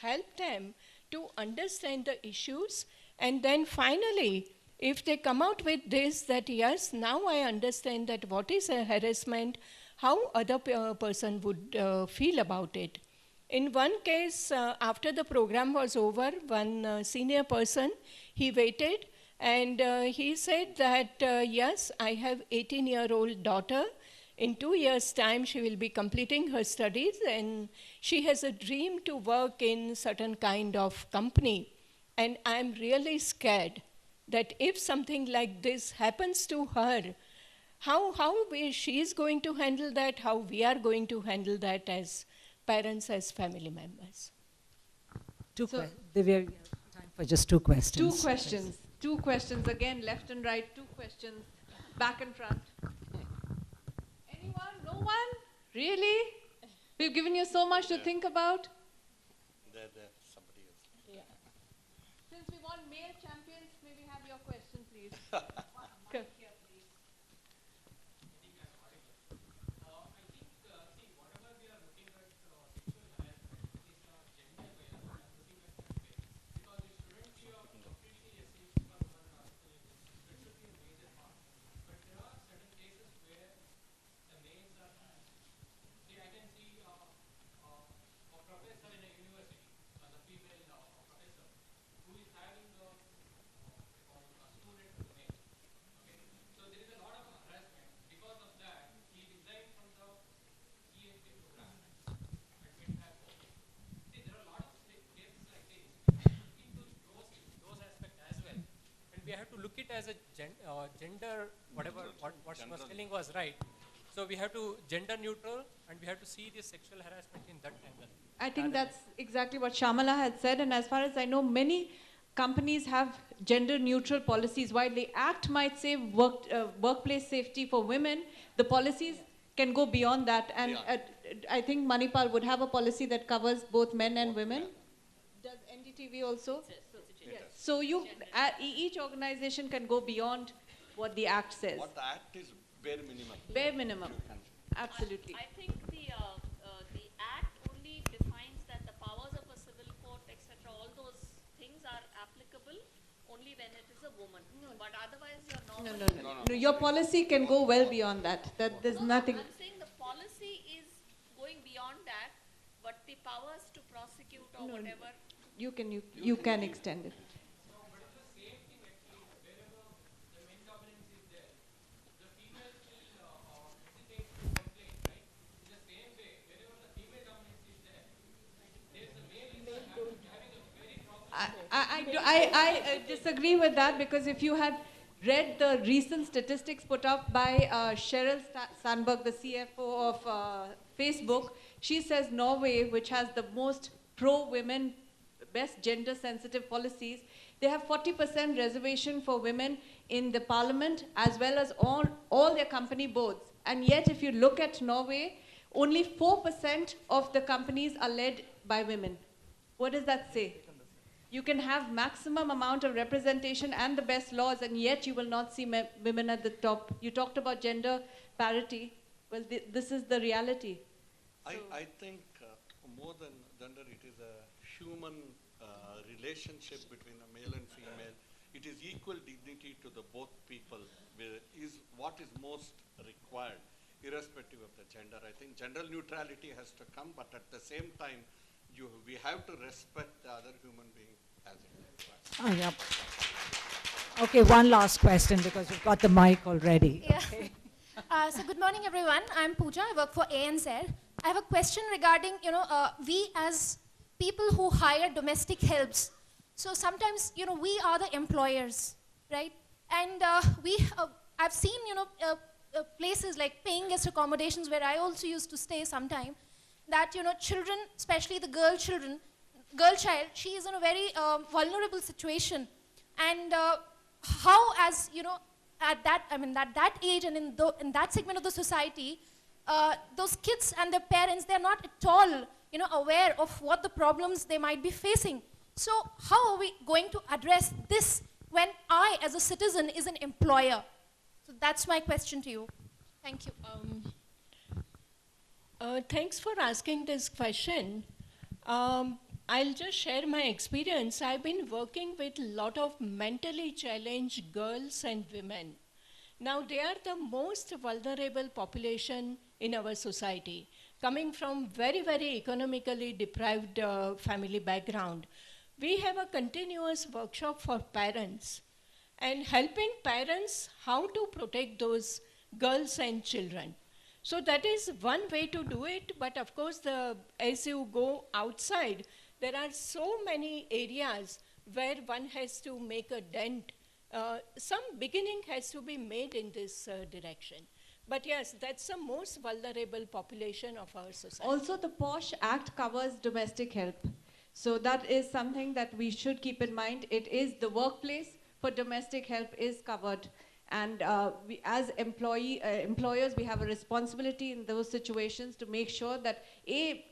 helped them to understand the issues. And then finally, if they come out with this, that yes, now I understand that what is a harassment, how other person would feel about it. In one case, after the program was over, one senior person, he waited and he said that, yes, I have 18-year-old daughter. In 2 years' time, she will be completing her studies and she has a dream to work in certain kind of company. And I'm really scared that if something like this happens to her, how she is going to handle that, how we are going to handle that as parents, as family members. So- Divya, we have time for just two questions. Two questions, again, left and right, two questions, back and front. Anyone? No one? Really? We've given you so much to think about. There, somebody else. Since we want male champions, may we have your question, please? Good. We have to look it as a gender, whatever, what she was telling was right. So we have to gender neutral and we have to see this sexual harassment in that angle. I think that's exactly what Shamala had said, and as far as I know, many companies have gender neutral policies. While the act might say workplace safety for women, the policies can go beyond that. And I think Manipal would have a policy that covers both men and women. Does NDTV also? Yes. So each organization can go beyond what the act says. What the act is bare minimum. Bare minimum. Absolutely. I think the Act only defines that the powers of a civil court, etc., all those things are applicable only when it is a woman. But otherwise, your normal... No. Your policy can go well beyond that. There's nothing... I'm saying the policy is going beyond that, but the powers to prosecute or whatever... You can extend it. I disagree with that, because if you had read the recent statistics put up by Sheryl Sandberg, the CFO of Facebook, she says Norway, which has the most pro-women, best gender-sensitive policies, they have 40% reservation for women in the parliament as well as all their company boards. And yet, if you look at Norway, only 4% of the companies are led by women. What does that say? You can have maximum amount of representation and the best laws, and yet you will not see women at the top. You talked about gender parity. Well, this is the reality. I think more than gender, it is a human relationship between a male and female. It is equal dignity to the both people is what is most required, irrespective of the gender. I think gender neutrality has to come, but at the same time, we have to respect the other human being as it is. Oh, yeah. Okay, one last question because you've got the mic already. Yeah. So good morning, everyone. I'm Pooja. I work for ANZ. I have a question regarding, we as people who hire domestic helps. So sometimes, we are the employers, right? And I've seen, places like paying guest accommodations where I also used to stay sometime, that, children, especially the girl child, she is in a very vulnerable situation. And how, as, at that age and in that segment of the society, those kids and their parents, they're not at all, aware of what the problems they might be facing. So how are we going to address this when I, as a citizen, is an employer? So that's my question to you. Thank you. Thanks for asking this question. I'll just share my experience. I've been working with a lot of mentally challenged girls and women. Now, they are the most vulnerable population in our society, coming from very, very economically deprived family background. We have a continuous workshop for parents and helping parents how to protect those girls and children. So that is one way to do it, but of course, as you go outside, there are so many areas where one has to make a dent. Some beginning has to be made in this direction. But yes, that's the most vulnerable population of our society. Also, the POSH Act covers domestic help. So that is something that we should keep in mind. It is the workplace for domestic help is covered. And we, as employers, we have a responsibility in those situations to make sure that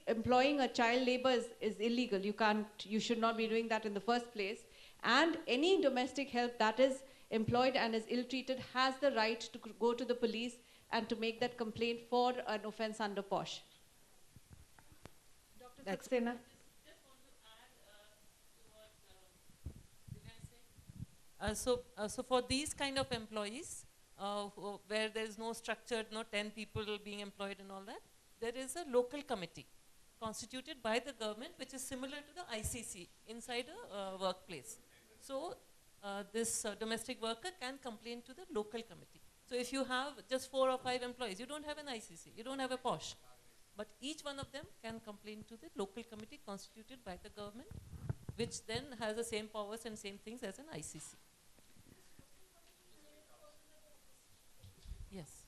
employing a child labor is illegal. You should not be doing that in the first place. And any domestic help that is employed and is ill-treated has the right to go to the police and to make that complaint for an offense under POSH. Dr. Saxena? So for these kind of employees, where there is no structured, no 10 people being employed and all that, there is a local committee constituted by the government, which is similar to the ICC inside a workplace. So this domestic worker can complain to the local committee. So if you have just 4 or 5 employees, you don't have an ICC, you don't have a POSH, but each one of them can complain to the local committee constituted by the government, which then has the same powers and same things as an ICC. Yes.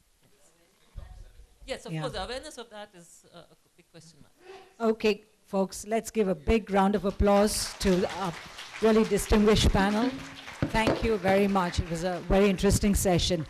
Yes, of course, awareness of that is a big question mark. Okay, folks, let's give a big round of applause to our really distinguished panel. Thank you very much. It was a very interesting session.